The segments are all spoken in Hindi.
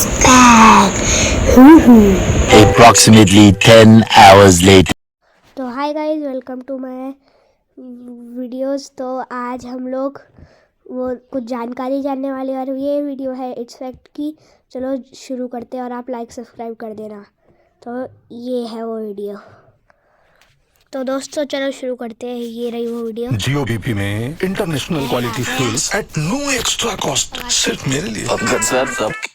is back. Approximately 10 hours later. तो hi guys, welcome to my videos. तो आज हम लोग वो कुछ जानकारी जानने वाले और ये वीडियो है इट्स फैक्ट की। चलो शुरू करते हैं और आप लाइक सब्सक्राइब कर देना। तो ये है वो वीडियो। तो दोस्तों चलो शुरू करते हैं। ये रही वो वीडियो। जियो बीपी में international quality films at no extra cost, सिर्फ मेरे लिए।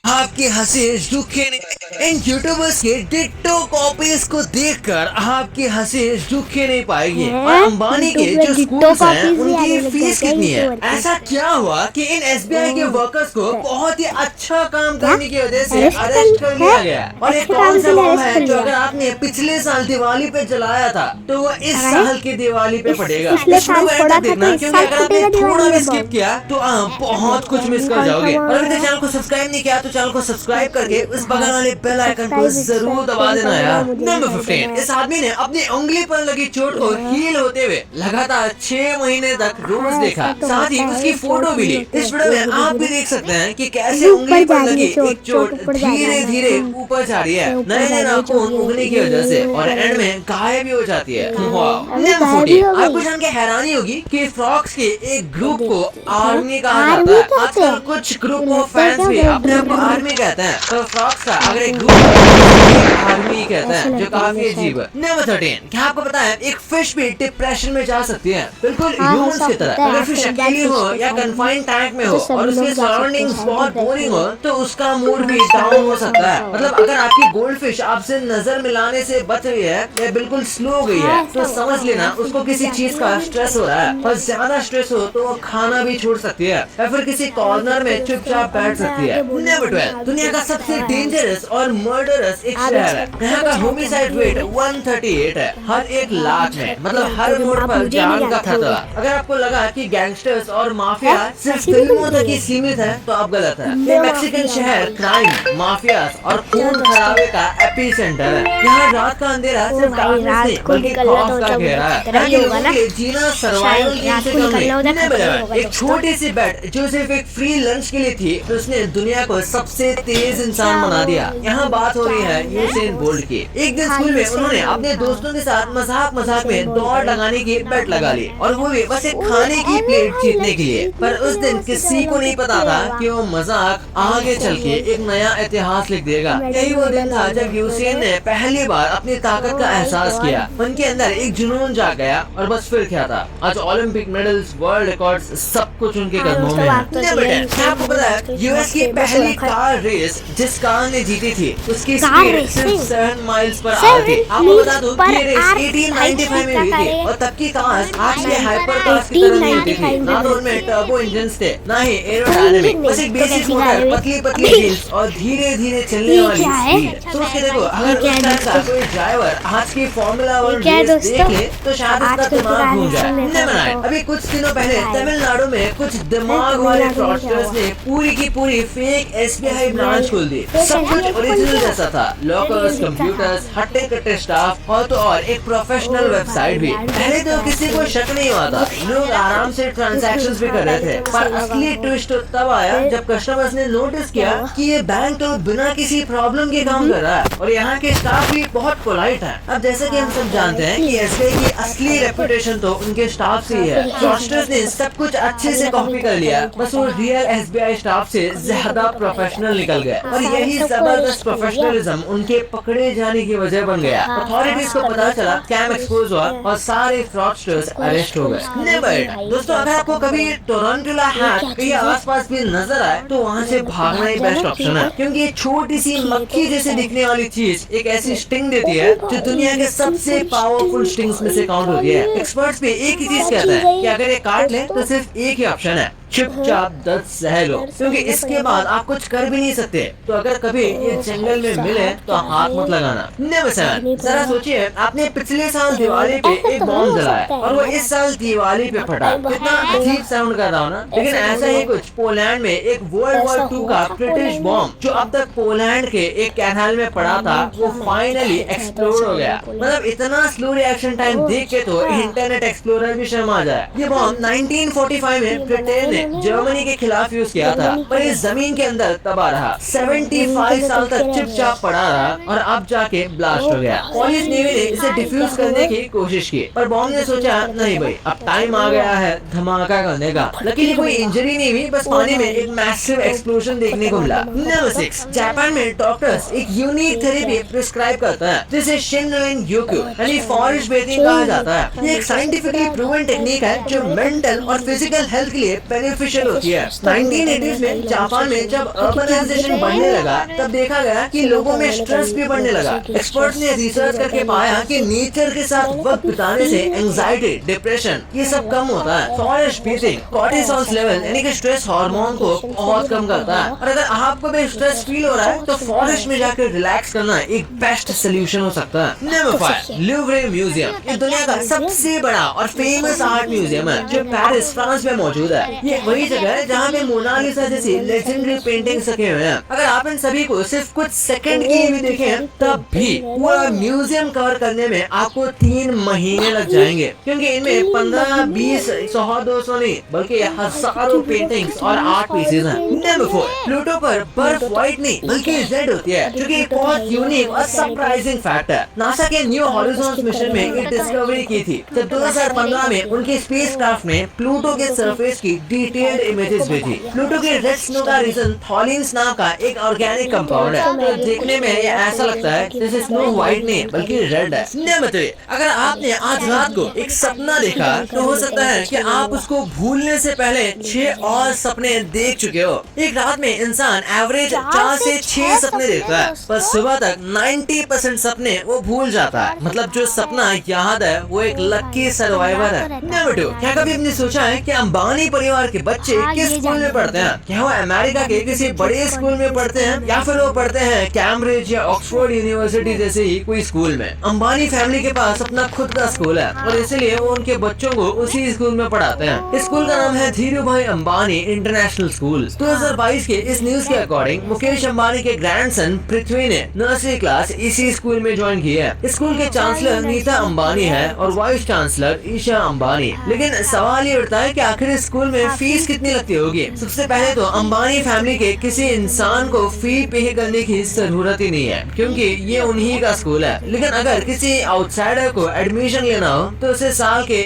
आपके हंसी रुके नहीं। इन यूट्यूबर्स के डिट्टो कॉपीज को देखकर आपकी हंसी रुके नहीं पाएगी। और अंबानी के जो स्कूल्स हैं उनकी फीस कितनी है? ऐसा क्या हुआ कि इन एसबीआई के वर्कर्स को बहुत ही अच्छा काम करने की वजह से अरेस्ट कर लिया गया? और एक कौन सा बम है जो अगर आपने पिछले साल दिवाली पे जलाया था तो वो इस साल की दिवाली पे पड़ेगा? इस वीडियो को देखना, क्योंकि अगर आपने थोड़ा भी स्किप किया तो आप बहुत कुछ मिस कर जाओगे। और अगर चैनल को सब्सक्राइब नहीं किया तो चैनल को सब्सक्राइब करके उस बगल वाले बेल आइकन को जरूर दबा देना यार। नंबर 15, इस आदमी ने अपनी उंगली पर लगी चोट को हील होते हुए लगातार 6 महीने तक रोज देखा, साथ ही उसकी फोटो भी ली। इस वीडियो में आप भी देख सकते हैं कि कैसे उंगली पर लगी एक चोट धीरे धीरे ऊपर जा रही है, नए नए नाखून उगने की वजह से, और एंड में गायब भी हो जाती है। नंबर 14, आपको जान के हैरानी होगी कि फ्रॉक्स के एक ग्रुप को आर्मी कहा जाता है। आजकल कुछ ग्रुप ऑफ फैंस भी अपने आप को आर्मी कहते हैं, तो फ्रॉक्स का अगर एक ग्रुप आर्मी कहते हैं, जो काफी अजीब है। नंबर 13, क्या आपको पता है एक फिश भी डिप्रेशन में जा सकती है, बिल्कुल ह्यूमंस की तरह। अगर फिश अकेली हो या कन्फाइंड टैंक में हो और उसके सराउंडिंग्स बहुत बोरिंग हो तो उसका मूड भी डाउन हो सकता है। मतलब अगर आपकी गोल्ड फिश आपसे नजर मिलाने से बच रही है या बिल्कुल स्लो हो गई है तो समझ लेना उसको किसी चीज का स्ट्रेस हो रहा है, और ज्यादा स्ट्रेस हो तो वो खाना भी छोड़ सकती है या फिर किसी कॉर्नर में चुपचाप बैठ सकती है। नंबर 12, दुनिया का सबसे डेंजरस और मर्डरस एक शहर है। यहाँ का होमिसाइड रेट 138 है हर 1 लाख में। मतलब हर मोड़ पर जान का खतरा। अगर आपको लगा कि गैंगस्टर्स और माफिया सिर्फ फिल्मों तक ही सीमित है तो आप गलत है। ये मैक्सिकन शहर क्राइम, माफिया और खून खराबे का एपिसेंटर है। यहाँ रात का अंधेरा सिर्फ डार्कनेस नहीं बल्कि खौफ का घेरा है। जीना सर्वाइवल गेम से कम नहीं। एक छोटी सी बेट जो सिर्फ एक फ्री लंच के लिए थी तो उसने दुनिया को सबसे तेज इंसान बना दिया। यहाँ बात हो रही है यूसेन बोल्ट की। एक दिन स्कूल में उन्होंने अपने दोस्तों के साथ मजाक में दौड़ लगाने की बेट लगा ली, और वो भी बस एक खाने की प्लेट जीतने के लिए। पर उस दिन किसी को नहीं पता था कि वो मजाक आगे चल के एक नया इतिहास लिख देगा। यही वो दिन था जब यूसेन ने पहली बार अपनी ताकत का एहसास किया। उनके अंदर एक जुनून जाग गया और बस फिर क्या था, आज ओलंपिक मेडल्स, वर्ल्ड रिकॉर्ड्स, सब कुछ उनके कदमों में है। आपको पता है यूएस की पहली कार रेस जिस कार ने जीती थी उसकी स्पीड सिर्फ 7 माइल्स पर आवर थी। आपको बता दूं ये रेस 1895 में हुई थी, और तब की कार्स आज के हाइपर कार्स की तरह नहीं होती थी। ना तो उनमें टर्बो इंजन्स थे, ना ही एरोडायनामिक, बस एक बेसिक मोटर, पतली पतली व्हील्स और धीरे धीरे चलने वाली स्पीड। सोच के देखो, अगर उस टाइम का कोई ड्राइवर आज की फॉर्मूला 1 रेस देख ले तो शायद उसका दिमाग घूम जाए। अभी कुछ दिनों पहले तमिलनाडु में कुछ दिमाग वाले फ्रॉडस्टर्स ने पूरी की पूरी फेक एसबीआई ब्रांच खोल दी। सब कुछ ओरिजिनल जैसा था, लॉकर्स, कंप्यूटर्स, हट्टे कट्टे स्टाफ और तो और एक प्रोफेशनल वेबसाइट भी। पहले तो किसी को शक नहीं हुआ था, लोग आराम से ट्रांजैक्शंस भी कर रहे थे। पर असली ट्विस्ट तो तब आया जब कस्टमर्स ने नोटिस किया कि ये बैंक तो बिना किसी प्रॉब्लम के काम कर रहा है और यहाँ के स्टाफ भी बहुत पोलाइट है। अब जैसे कि हम सब जानते हैं कि एसबीआई की असली रेपुटेशन तो उनके स्टाफ से ही है। फ्रॉडस्टर्स ने सब कुछ अच्छे से कॉपी कर लिया, बस वो रियल एसबीआई स्टाफ से ज्यादा प्रोफेशनल निकल गए, और यही जबरदस्त प्रोफेशनलिज्म उनके पकड़े जाने की वजह बन गया। अथॉरिटीज को पता चला, स्कैम एक्सपोज हुआ और सारे फ्रॉडस्टर्स अरेस्ट हो गए। नंबर दोस्तों, अगर आपको कभी टोरंटोला हैक कहीं आसपास भी नजर आए तो वहाँ से भागना ही बेस्ट ऑप्शन है, क्योंकि ये छोटी सी मक्खी जैसे दिखने वाली चीज एक ऐसी स्टिंग देती है जो दुनिया के सबसे पावरफुल स्टिंग्स में से काउंट होती है। एक्सपर्ट्स भी एक ही चीज कहते हैं कि अगर ये काट ले तो सिर्फ एक ही ऑप्शन है, चुपचाप दर्द सह लो, क्योंकि इसके बाद आप कुछ कर भी नहीं सकते। तो अगर कभी ये जंगल में मिले तो हाथ मत लगाना। नंबर 7, जरा सोचिए आपने पिछले साल दिवाली पे एक बॉम्ब जलाया और वो इस साल दिवाली पे फटा। कितना अजीब साउंड कर रहा हो ना, लेकिन ऐसा ही कुछ पोलैंड में एक वर्ल्ड वॉर 2 का ब्रिटिश बॉम्ब जो अब तक पोलैंड के एक कैनाल में पड़ा था वो फाइनली एक्सप्लोड हो गया। मतलब इतना स्लो रिएक्शन टाइम देख के तो इंटरनेट एक्सप्लोरर भी शर्मा जाए। ये बॉम्ब 1945 में ब्रिटेन ने जर्मनी के खिलाफ यूज किया था, पर इस जमीन के अंदर तबाह रहा। 75 साल तक चुपचाप पड़ा रहा और अब जाके ब्लास्ट हो गया। पोलिश नेवी ने इसे डिफ्यूज करने की कोशिश की, पर बॉम्ब ने सोचा नहीं भाई, अब टाइम आ गया है धमाका करने का। लकीली कोई इंजरी नहीं हुई, बस पानी में एक मैसिव एक्सप्लोजन देखने को मिला। नंबर 6, जापान में डॉक्टर्स एक यूनिक थेरेपी प्रिस्क्राइब करता है जिसे शिनरिन योकु यानी फॉरेस्ट ब्रीथिंग कहा जाता है। ये एक साइंटिफिकली प्रूवन टेक्निक है जो मेंटल और फिजिकल हेल्थ के लिए बेनिफिशियल होती है। 1980s में जापान में जब अर्बनाइजेशन बढ़ने लगा तब देखा गया कि लोगों में स्ट्रेस भी बढ़ने लगा। एक्सपर्ट्स ने रिसर्च करके पाया कि नेचर के साथ वक्त बिताने से एंजाइटी, डिप्रेशन ये सब कम होता है। फॉरेस्ट ब्रीथिंग कॉर्टिसोल लेवल यानी कि स्ट्रेस हार्मोन को बहुत कम करता है, और अगर आपको भी स्ट्रेस फील हो रहा है तो फॉरेस्ट में जाकर रिलैक्स करना एक बेस्ट सोल्यूशन हो सकता है। Number 5, Louvre museum. ये दुनिया का सबसे बड़ा और फेमस आर्ट म्यूजियम है जो पेरिस, फ्रांस में मौजूद है। ये वही जगह है जहाँ पे मोनालिसा जैसी लेजेंडरी पेंटिंग्स रखे हुए हैं। अगर आप इन सभी को सिर्फ कुछ सेकंड के लिए भी देखें तब भी पूरा म्यूजियम कवर करने में आपको 3 महीने लग जाएंगे, क्योंकि इनमें 15, 20, 100, 200 नहीं बल्कि हजारों पेंटिंग्स और आर्ट पीसेस हैं। नंबर 4, प्लूटो पर बर्फ व्हाइट नहीं बल्कि रेड होती है, जो कि एक बहुत यूनिक और सरप्राइजिंग फैक्ट है। नासा के न्यू हॉरिजॉन्स मिशन में एक डिस्कवरी की थी जब 2015 में उनके स्पेसक्राफ्ट में प्लूटो के सरफेस की डिटेल्ड इमेजेस भेजी। प्लूटो के रेड स्नो का रीजन थॉलिन्स नाम का एक ऑर्गेनिक कंपाउंड है, तो देखने में ये ऐसा लगता है जैसे स्नो व्हाइट नहीं बल्कि रेड है। नंबर 3, अगर आपने आज रात को एक सपना देखा तो हो सकता है कि आप उसको भूलने से पहले 6 और सपने देख चुके हो। एक रात में इंसान एवरेज 4 से 6 सपने देखता है, पर सुबह तक 90% सपने वो भूल जाता है। मतलब जो सपना याद है वो एक लकी सर्वाइवर है। नंबर 2, क्या कभी आपने सोचा है कि अंबानी परिवार के बच्चे किस स्कूल में पढ़ते हैं? क्या वो अमेरिका के किसी बड़े स्कूल में पढ़ते हैं या फिर वो पढ़ते हैं कैम्ब्रिज या ऑक्सफोर्ड यूनिवर्सिटी जैसे ही कोई स्कूल में? अंबानी फैमिली के पास अपना खुद का स्कूल है और इसलिए वो उनके बच्चों को उसी स्कूल में पढ़ाते हैं। इस स्कूल का नाम है धीरू भाई अंबानी इंटरनेशनल स्कूल। 2022 के इस न्यूज के अकॉर्डिंग मुकेश अंबानी के ग्रैंडसन पृथ्वी ने नर्सरी क्लास इसी स्कूल में ज्वाइन की है। स्कूल के चांसलर नीता अंबानी है और वाइस चांसलर ईशा अंबानी। लेकिन सवाल ये उठता है कि आखिर इस स्कूल में फीस कितनी लगती होगी? सबसे पहले तो अंबानी फैमिली के किसी इंसान को फी पे करने की जरूरत ही नहीं है, क्योंकि ये उन्हीं का स्कूल है। लेकिन अगर किसी आउटसाइडर को एडमिशन लेना हो तो उसे साल के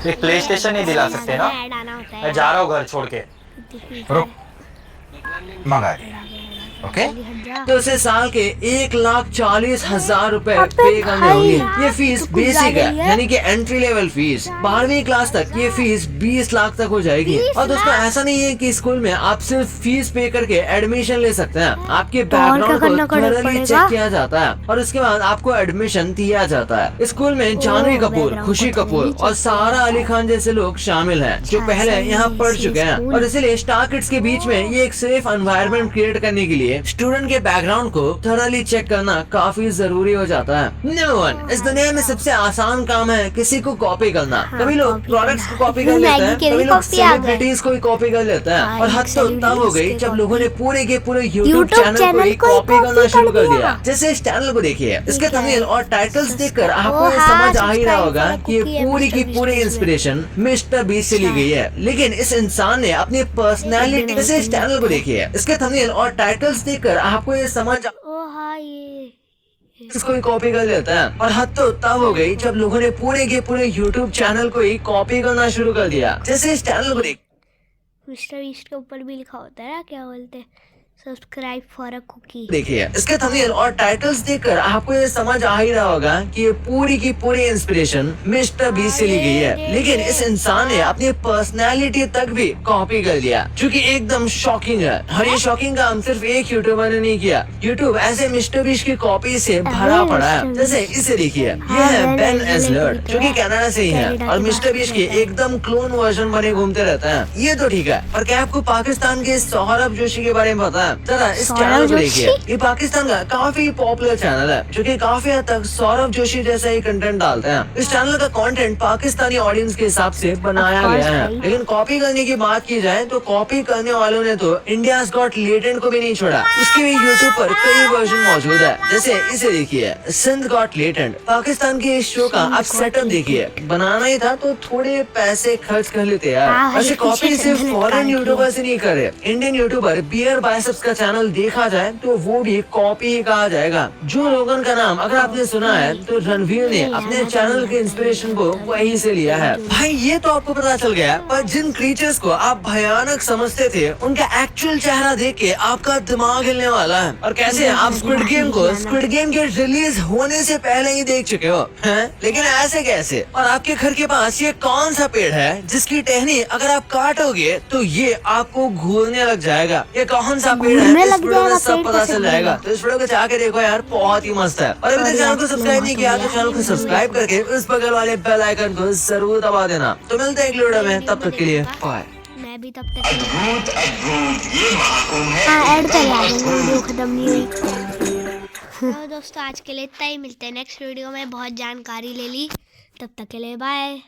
एक प्ले स्टेशन नहीं दिला सकते ना? मैं जा रहा हूँ घर छोड़ के। रुक, मंगा ओके? तो उसे साल के 1,40,000 रुपए पे करने होंगे। ये फीस बेसिक है, यानी कि एंट्री लेवल फीस। 12वीं क्लास तक ये फीस 20 लाख तक हो जाएगी। और दोस्तों ऐसा नहीं है कि स्कूल में आप सिर्फ फीस पे करके एडमिशन ले सकते हैं। आपके बैकग्राउंड को थोरली चेक किया जाता है और उसके बाद आपको एडमिशन दिया जाता है। स्कूल में जानवी कपूर, खुशी कपूर और सारा अली खान जैसे लोग शामिल हैं जो पहले यहाँ पढ़ चुके हैं, और इसलिए स्टार किड्स के बीच में ये एक सेफ एनवायरनमेंट क्रिएट करने के लिए स्टूडेंट के बैकग्राउंड को थोरली चेक करना काफी जरूरी हो जाता है। नंबर 1, इस दुनिया में सबसे आसान काम है किसी को कॉपी करना। कभी लोग प्रोडक्ट्स को कॉपी कर लेते हैं, कभी लोग सेलिब्रिटीज को कॉपी कर लेते हैं, और हद तो तब हो गई जब लोगों ने पूरे के पूरे यूट्यूब चैनल को ही कॉपी करना शुरू कर दिया। जैसे इस चैनल को देखिए, इसके थंबनेल और टाइटल्स देखकर आपको ये समझ आ ही रहा होगा कि ये पूरी की पूरी इंस्पिरेशन मिस्टर बीस्ट से ली गई है। लेकिन इस इंसान ने अपनी पर्सनैलिटी, जैसे इस चैनल को देखिए, इसके थंबनेल और टाइटल्स देखकर आपको ये समझ इसको ही कॉपी कर लेता है। और हद तो तब हो गई जब लोगों ने पूरे के पूरे यूट्यूब चैनल को ही कॉपी करना शुरू कर दिया। जैसे इस चैनल को देख, मिस्टर बीस्ट के ऊपर भी लिखा होता है ना, क्या बोलते हैं, सब्सक्राइब फॉर अ कुकी। देखिए इसके थंबनेल और टाइटल्स देखकर आपको ये समझ आ ही रहा होगा कि ये पूरी की पूरी इंस्पिरेशन मिस्टर बीस्ट से ली गई है। लेकिन इस इंसान ने अपनी पर्सनैलिटी तक भी कॉपी कर दिया, जो कि एकदम शॉकिंग है। और ये शॉकिंग काम सिर्फ एक यूट्यूबर ने नहीं किया। यूट्यूब ऐसे मिस्टर बीस्ट की कॉपी से भरा पड़ा है। जैसे इसे देखिए, ये है बेन एजलर्ड जो कि कनाडा से ही है और मिस्टर बीस्ट के एकदम क्लोन वर्जन बने घूमते रहते हैं। ये तो ठीक है, पर क्या आपको पाकिस्तान के सौरभ जोशी के बारे में पता है? वाला है। जरा इस सौरभ चैनल को जोशी? देखिए, ये पाकिस्तान का काफी पॉपुलर चैनल है जो कि काफी हद तक सौरभ जोशी जैसा ही कंटेंट डालते हैं। इस चैनल का कंटेंट पाकिस्तानी ऑडियंस के हिसाब से बनाया Of course, गया है, भाई। लेकिन कॉपी करने की बात की जाए तो कॉपी करने वालों ने तो इंडियाज गॉट लेटेंट को भी नहीं छोड़ा। उसके भी यूट्यूब पर कई वर्जन मौजूद है, जैसे इसे देखिए, सिंध गॉट लेटेंट। पाकिस्तान के इस शो का आप सेटअप देखिए, बनाना ही था तो थोड़े पैसे खर्च कर लेते यार। हाँ, वैसे पीछे कॉपी से सिर्फ लटका फॉरेन रखी है। यूट्यूबर से नहीं करे, इंडियन यूट्यूबर बियर बाइसेप्स का चैनल देखा जाए तो वो भी कॉपी ही कहा जाएगा। जो लोगन का नाम अगर आपने सुना है तो रणवीर ने अपने चैनल के इंस्पिरेशन को वहीं से लिया है। भाई ये तो आपको पता चल गया, पर जिन क्रीचर्स को आप भयानक समझते थे उनका एक्चुअल चेहरा देख के आपका दिमाग हिलने वाला है। और कैसे आप स्क्विड गेम को स्क्विड गेम के रिलीज होने से पहले ही देख चुके हो हैं? लेकिन ऐसे कैसे? और आपके घर के पास ये कौन सा पेड़ है जिसकी टहनी अगर आप काटोगे तो ये आपको घूरने लग जाएगा? ये कौन सा पेड़ है? घूरने इस लग वीडियो में जाएगा, सब पेड़ पता कैसे चल जाएगा। घूरेगा? तो इस वीडियो को जाके देखो यार, बहुत ही मस्त है। और अभी तक चैनल को सब्सक्राइब नहीं किया तो चैनल को सब्सक्राइब करके उस बगल वाले बेल आइकन को जरूर दबा देना। तो मिलते हैं अगले वीडियो में, तब तक के लिए बाय। मैं भी तब तक हाँ ऐड कर आ जाएंगे, वीडियो खत्म नहीं हुई। तो दोस्तों आज के लिए इतना ही, मिलते हैं नेक्स्ट वीडियो में। बहुत जानकारी ले ली, तब तक के लिए बाय।